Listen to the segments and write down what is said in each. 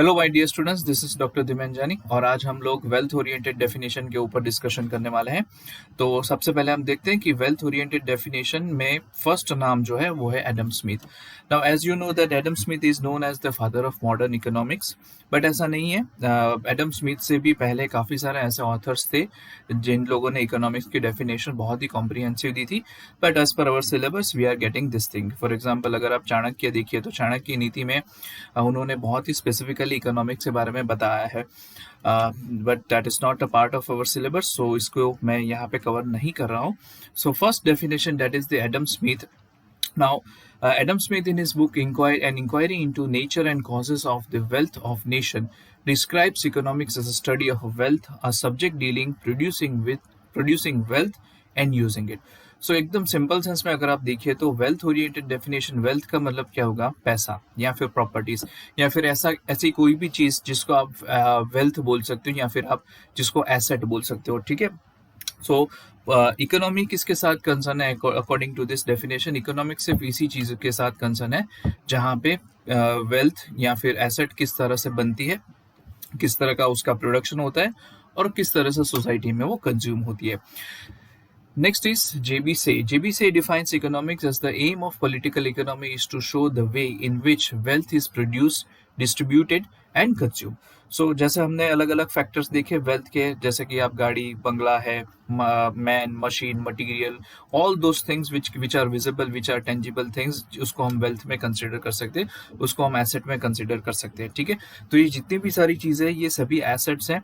Hello my dear students, this is doctor दिमेंजानी और आज हम लोग वेल्थ ओरिएंटेड डेफिनेशन के ऊपर डिस्कशन करने वाले हैं। तो सबसे पहले हम देखते हैं कि वेल्थ ओरिएंटेड डेफिनेशन में फर्स्ट नाम जो है वो है Adam Smith. Now as you know that Adam Smith is known as the father of modern economics, but ऐसा नहीं है। एडम स्मिथ से भी पहले काफ़ी सारे ऐसे ऑथर्स थे जिन लोगों ने इकोनॉमिक्स की डेफिनेशन बहुत ही कॉम्प्रिहेंसिव दी थी, but as per our syllabus we are getting this thing. For example, अगर आप चाणक्य देखिए तो चाणक्य नीति में उन्होंने बहुत ही स्पेसिफिकली इकोनॉमिक्स के बारे में बताया है, but that is not a part of our syllabus, so इसको मैं यहाँ पे कवर नहीं कर रहा हूँ। So first definition that is the Adam Smith. Now, Adam Smith, in his book An Inquiry into Nature and Causes of the Wealth of Nation, describes economics as a study of wealth, a subject dealing producing wealth and using it. So एकदम simple sense में अगर आप देखिए तो wealth oriented definition, wealth का मतलब क्या होगा? पैसा या फिर प्रॉपर्टीज या फिर ऐसी कोई भी चीज जिसको आप वेल्थ बोल सकते हो या फिर आप जिसको एसेट बोल सकते हो, ठीक है। सो इकोनॉमी किसके साथ कंसर्न है? According to this definition, economic सिर्फ इसी चीज के साथ कंसर्न है जहाँ पे वेल्थ या फिर एसेट किस तरह से बनती है, किस तरह का उसका प्रोडक्शन होता है और किस तरह से सोसाइटी में वो कंज्यूम होती है। Next is JB Say. JB Say defines economics as the aim of political economy is to show the way in which wealth is produced, distributed and consumed. So जैसे हमने अलग अलग फैक्टर्स देखे wealth के, जैसे कि आप गाड़ी, बंगला है, man, machine, material, all those things which are visible, which are tangible things, उसको हम वेल्थ में कंसिडर कर सकते हैं, उसको हम एसेट में कंसिडर कर सकते हैं, ठीक है। तो ये जितनी भी सारी चीज़ें, ये सभी एसेट्स हैं,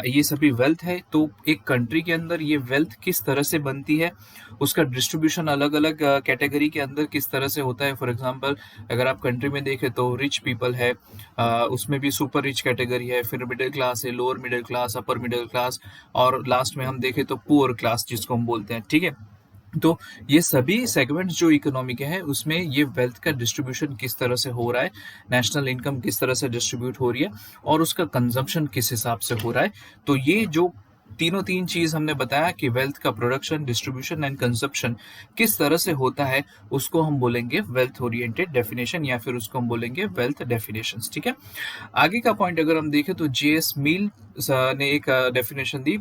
ये सभी वेल्थ है। तो एक कंट्री के अंदर ये वेल्थ किस तरह से बनती है, उसका डिस्ट्रीब्यूशन अलग अलग कैटेगरी के अंदर किस तरह से होता है। फॉर एग्जांपल, अगर आप कंट्री में देखें तो रिच पीपल है, उसमें भी सुपर रिच कैटेगरी है, फिर मिडिल क्लास है, lower middle class, upper middle class, और लास्ट में हम देखें तो पुअर क्लास जिसको हम बोलते हैं, ठीक है। तो ये सभी सेगमेंट्स जो इकोनॉमी के हैं उसमें ये वेल्थ का डिस्ट्रीब्यूशन किस तरह से हो रहा है, नेशनल इनकम किस तरह से डिस्ट्रीब्यूट हो रही है और उसका कंजम्पशन किस हिसाब से हो रहा है। तो ये जो तीन चीज हमने बताया कि वेल्थ का प्रोडक्शन, डिस्ट्रीब्यूशन एंड कंजप्शन किस तरह से होता है, उसको हम बोलेंगे वेल्थ ओरिएंटेड डेफिनेशन या फिर उसको हम बोलेंगे वेल्थ डेफिनेशंस, ठीक है। आगे का पॉइंट अगर हम देखें तो जेएस मिल ने एक definition the.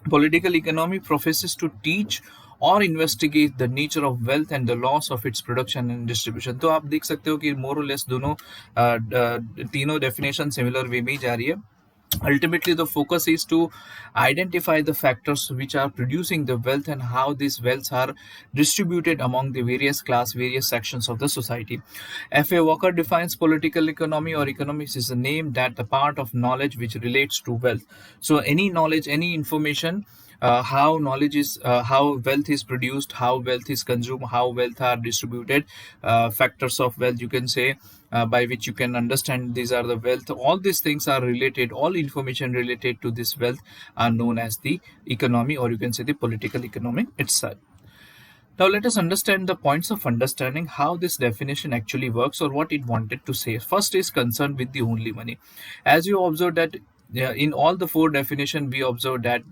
Political economy professes to teach or investigate the nature of wealth and the loss of its production and distribution. तो आप देख सकते हो कि मोर और लेस दोनों तीनों डेफिनेशन सिमिलर वे में ही जा रही है। Ultimately, the focus is to identify the factors which are producing the wealth and how these wealths are distributed among the various sections of the society. F.A. Walker defines political economy or economics is a name that the part of knowledge which relates to wealth. So any knowledge, any information, how knowledge is, how wealth is produced, how wealth is consumed, how wealth are distributed, factors of wealth you can say, by which you can understand these are the wealth. All these things are related, all information related to this wealth are known as the economy, or you can say the political economy itself. Now let us understand the points of understanding how this definition actually works or what it wanted to say. First is concerned with the only money. As you observe that in all the four definition we observe that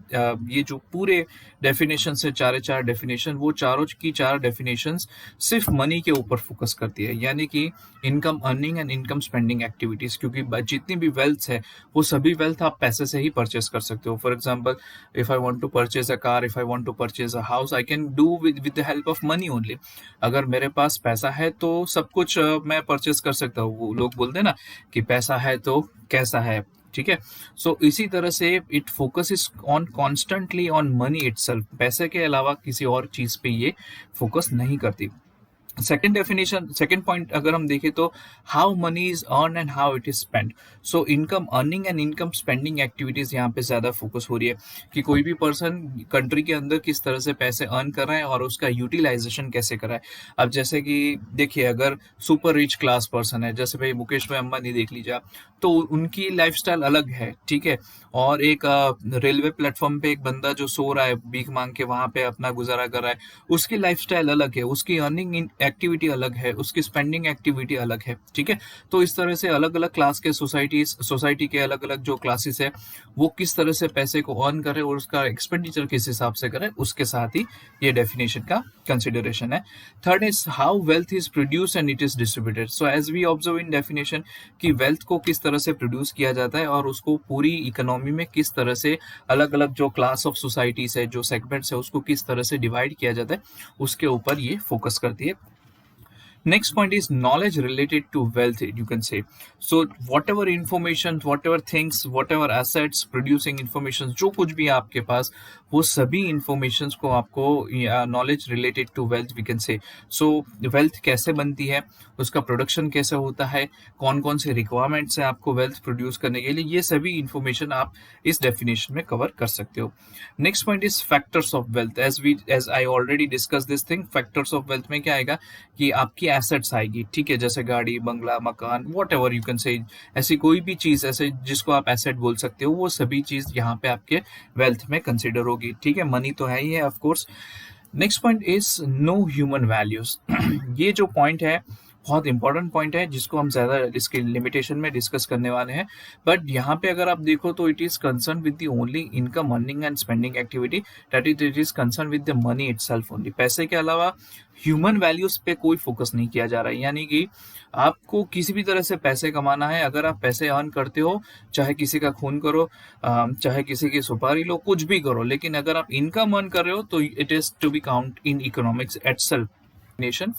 ये जो पूरे definition से चार definition, वो चारों की चार definitions सिर्फ मनी के ऊपर फोकस करती है, यानी कि income earning and income spending activities. क्योंकि जितनी भी वेल्थ है वो सभी वेल्थ आप पैसे से ही परचेस कर सकते हो। For example, if I want to purchase a car, if I want to purchase a house, I can do with the help of money only. अगर मेरे पास पैसा है तो सब कुछ मैं परचेस कर सकता हूँ। वो लोग बोलते हैं ना कि पैसा है तो कैसा है, ठीक है। सो इसी तरह से it focus on constantly on money itself, पैसे के अलावा किसी और चीज पे ये फोकस नहीं करती। सेकेंड डेफिनेशन, सेकेंड पॉइंट अगर हम देखें तो how many is earn and how it is spend. So income earning and income spending activities यहाँ पे ज्यादा फोकस हो रही है कि कोई भी पर्सन कंट्री के अंदर किस तरह से पैसे अर्न कर रहा है और उसका यूटिलाइजेशन कैसे कर रहा है। अब जैसे कि देखिए, अगर सुपर रिच क्लास पर्सन है, जैसे भाई मुकेश भाई अंबानी देख लीजिए आप, तो उनकी लाइफस्टाइल अलग है, ठीक है। और एक रेलवे प्लेटफॉर्म पे एक बंदा जो सो रहा है भीख मांग के, वहां पे अपना गुजारा कर रहा है, उसकी लाइफस्टाइल अलग है, उसकी अर्निंग एक्टिविटी अलग है, उसकी स्पेंडिंग एक्टिविटी अलग है, ठीक है। तो इस तरह से अलग अलग क्लास के सोसाइटी के अलग अलग जो क्लासेस है वो किस तरह से पैसे को अर्न करे और उसका एक्सपेंडिचर किस हिसाब से करे, उसके साथ ही ये डेफिनेशन का कंसिडरेशन है। Third is how wealth is produce and it is distributed. So as we observe in definition कि वेल्थ को किस तरह से प्रोड्यूस किया जाता है और उसको पूरी इकोनॉमी में किस तरह से अलग अलग जो क्लास ऑफ सोसाइटीज है, जो सेगमेंट्स है, उसको किस तरह से डिवाइड किया जाता है, उसके ऊपर ये फोकस करती है। Next point is knowledge related to wealth, you can say. So whatever information, whatever things, whatever assets, producing information, जो कुछ भी है आपके पास, वो सभी informations को आपको knowledge related to wealth we can say. So wealth कैसे बनती है, उसका production कैसे होता है, कौन कौन से requirements हैं आपको wealth produce करने के लिए, ये सभी information आप इस definition में cover कर सकते हो. Next point is factors of wealth. As I already discussed this thing, factors of wealth में क्या आएगा कि आपकी एसेट्स आएगी, ठीक है, जैसे गाड़ी, बंगला, मकान, वॉट एवर यू कैन से, ऐसी कोई भी चीज ऐसे जिसको आप एसेट बोल सकते हो, वो सभी चीज यहाँ पे आपके वेल्थ में कंसिडर होगी, ठीक है। मनी तो है ही है of course. Next point is no human values. ये जो पॉइंट है बहुत इंपॉर्टेंट पॉइंट है जिसको हम ज्यादा इसके लिमिटेशन में डिस्कस करने वाले हैं, बट यहाँ पे अगर आप देखो तो it is concern with the only income earning and spending activity, that it is concern with the money itself only. पैसे के अलावा ह्यूमन वैल्यूज पे कोई फोकस नहीं किया जा रहा है, यानी कि आपको किसी भी तरह से पैसे कमाना है, अगर आप पैसे अर्न करते हो, चाहे किसी का खून करो, चाहे किसी की सुपारी लो, कुछ भी करो, लेकिन अगर आप इनकम अर्न कर रहे हो तो it is to be count in economics itself.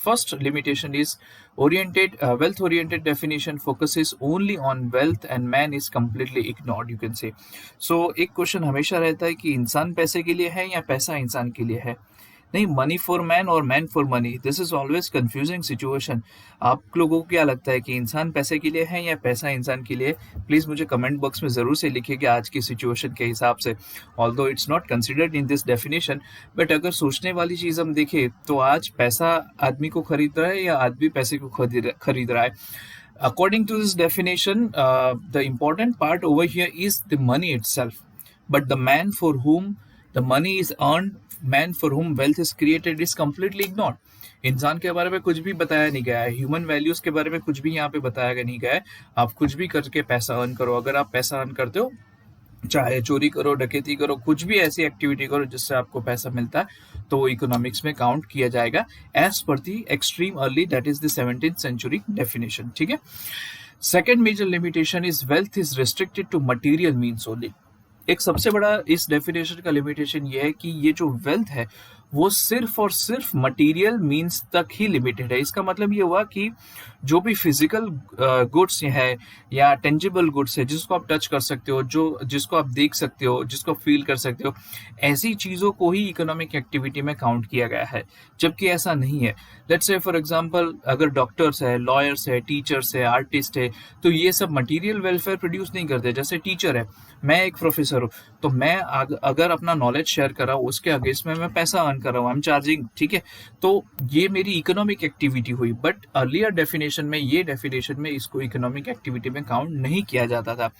First limitation is wealth oriented definition focuses only on wealth and man is completely ignored, you can say. So एक क्वेश्चन हमेशा रहता है कि इंसान पैसे के लिए है या पैसा इंसान के लिए है। नहीं, मनी फॉर मैन और man for money, this is always confusing situation. आप लोगों को क्या लगता है कि इंसान पैसे के लिए है या पैसा इंसान के लिए? प्लीज मुझे कमेंट बॉक्स में जरूर से लिखिएगा आज की सिचुएशन के हिसाब से। Although it's not considered in this definition, but अगर सोचने वाली चीज हम देखें तो आज पैसा आदमी को खरीद रहा है या आदमी पैसे को खरीद रहा है? According to this definition, the important part over here is the money itself, but the man for whom the money is earned, man for whom wealth is created is completely ignored. इंसान के बारे में कुछ भी बताया नहीं गया है, ह्यूमन वैल्यूज के बारे में कुछ भी यहाँ पे बताया नहीं गया है। आप कुछ भी करके पैसा अर्न करो, अगर आप पैसा अर्न करते हो, चाहे चोरी करो, डकैती करो, कुछ भी ऐसी एक्टिविटी करो जिससे आपको पैसा मिलता है, तो वो इकोनॉमिक्स में काउंट किया जाएगा as per the extreme early, that is the 17th century definition, ठीक है। Second major limitation is wealth is restricted to material means only. एक सबसे बड़ा इस डेफिनेशन का लिमिटेशन ये है कि ये जो वेल्थ है वो सिर्फ और सिर्फ मटेरियल मींस तक ही लिमिटेड है। इसका मतलब ये हुआ कि जो भी फिजिकल गुड्स है या टेंजिबल गुड्स है जिसको आप टच कर सकते हो, जिसको आप देख सकते हो, जिसको फील कर सकते हो, ऐसी चीजों को ही इकोनॉमिक एक्टिविटी में काउंट किया गया है, जबकि ऐसा नहीं है। लेट्स से फॉर एग्जांपल अगर डॉक्टर्स है, लॉयर्स है, टीचर्स है, आर्टिस्ट है, तो ये सब मटेरियल वेलफेयर प्रोड्यूस नहीं करते। जैसे टीचर है, मैं एक प्रोफेसर हूँ, तो मैं अगर अपना नॉलेज शेयर कर रहा हूँ उसके अगेंस्ट में मैं पैसा अर्न कर रहा हूँ, आई एम चार्जिंग, ठीक है, तो ये मेरी इकोनॉमिक एक्टिविटी हुई। बट अर्लियर डेफिनेशन में, ये डेफिनेशन में इसको इकोनॉमिक एक्टिविटी में काउंट नहीं किया जाता था।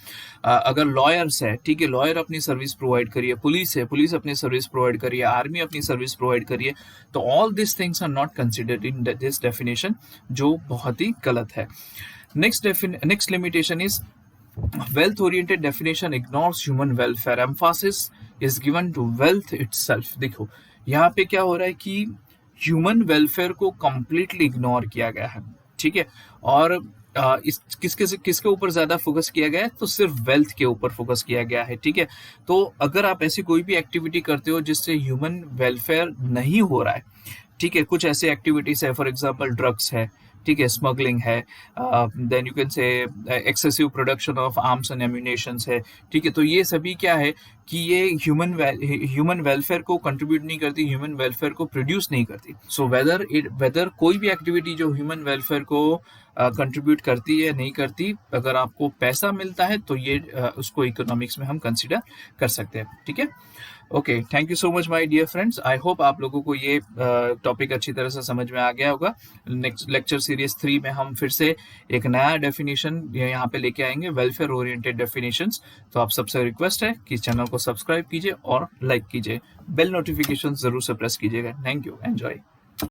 अगर लॉयर्स है, ठीक है, लॉयर अपनी सर्विस प्रोवाइड करिए, पुलिस है, पुलिस अपनी सर्विस प्रोवाइड करिए, आर्मी अपनी सर्विस प्रोवाइड करिए, तो all this things are not considered in this definition, जो बहुत ही गलत है। Next limitation is wealth oriented definition ignores human welfare, emphasis is given to wealth itself। देखो यहाँ पे क्या हो रहा है कि ह्यूमन वेलफेयर को कंप्लीटली इग्नोर किया गया है, ठीक है, और किसके ऊपर ज्यादा फोकस किया गया है? तो सिर्फ वेल्थ के ऊपर फोकस किया गया है, ठीक है। तो अगर आप ऐसी कोई भी एक्टिविटी करते हो जिससे ह्यूमन वेलफेयर नहीं हो रहा है, ठीक है, कुछ ऐसी एक्टिविटीज है, फॉर एग्जांपल ड्रग्स है, ठीक है, स्मगलिंग है, then you can say excessive production of arms and ammunitions है, ठीक है, तो ये सभी क्या है कि ये ह्यूमन वेलफेयर को कंट्रीब्यूट नहीं करती, ह्यूमन वेलफेयर को प्रोड्यूस नहीं करती। सो वेदर कोई भी एक्टिविटी जो ह्यूमन वेलफेयर को कंट्रीब्यूट करती है या नहीं करती, अगर आपको पैसा मिलता है तो ये उसको इकोनॉमिक्स में हम कंसिडर कर सकते हैं, ठीक है। Okay, thank you so much my dear friends. I hope आप लोगों को ये टॉपिक अच्छी तरह से समझ में आ गया होगा। नेक्स्ट लेक्चर सीरीज 3 में हम फिर से एक नया डेफिनेशन यहाँ पे लेके आएंगे, वेलफेयर ओरिएंटेड डेफिनेशंस। तो आप सबसे रिक्वेस्ट है कि चैनल को सब्सक्राइब कीजिए और लाइक कीजिए, बेल नोटिफिकेशन जरूर से प्रेस कीजिएगा। Thank you, enjoy.